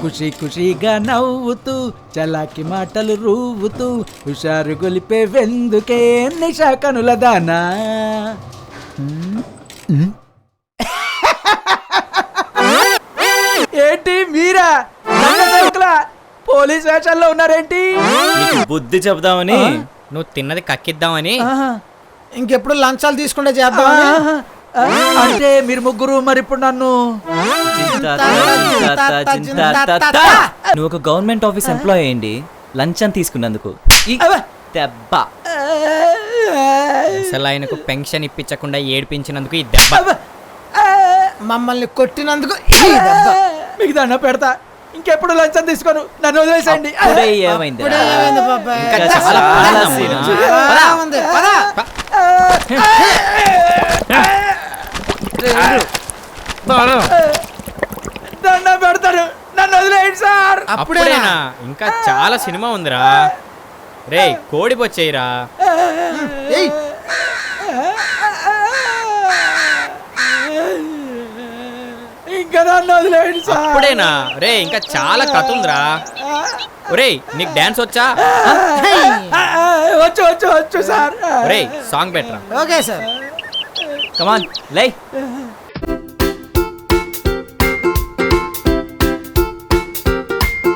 ఖుషి ఖుషిగా నవ్వుతూ చలాకి మాటలు రూవుతూ హుషారు గొలిపే వెందుకే నిషా కనుల దానా. ఏంటి మీరా పోలీస్ వేషాల్లో ఉన్నారేంటి? బుద్ధి చెబుదామని, నువ్వు తిన్నది కక్కిద్దామని. ఇంకెప్పుడు లంచాలు తీసుకుంటే చేద్దామని. అంటే మీరు ముగ్గురు మరి ఇప్పుడు నన్ను నువ్వు ఒక గవర్నమెంట్ ఆఫీస్ ఎంప్లాయ్ అయ్యండి లంచం తీసుకున్నందుకు దెబ్బ. అసలు ఆయనకు పెన్షన్ ఇప్పించకుండా ఏడిపించినందుకు ఈ దెబ్బ. మమ్మల్ని కొట్టినందుకు మీకు దండ పెడతా. ఇంకెప్పుడు లంచం తీసుకోను, నన్ను వదిలేసేయండి. ఏమైంది దండ పెడతాను, నన్ను వదిలేయండి సార్. అప్పుడేనా? ఇంకా చాలా సినిమా ఉందిరా. రే కోడి బొచ్చేయిరా. ఇంకా నన్ను వదిలేయండి సార్. అప్పుడేనా? రే ఇంకా చాలా కథ ఉందిరా. ఒరేయ్ నీకు డాన్స్ వచ్చా? వచ్చు వచ్చు వచ్చు సార్. ఒరేయ్ సాంగ్ బెటరా. Okay sir. కమాన్ లై.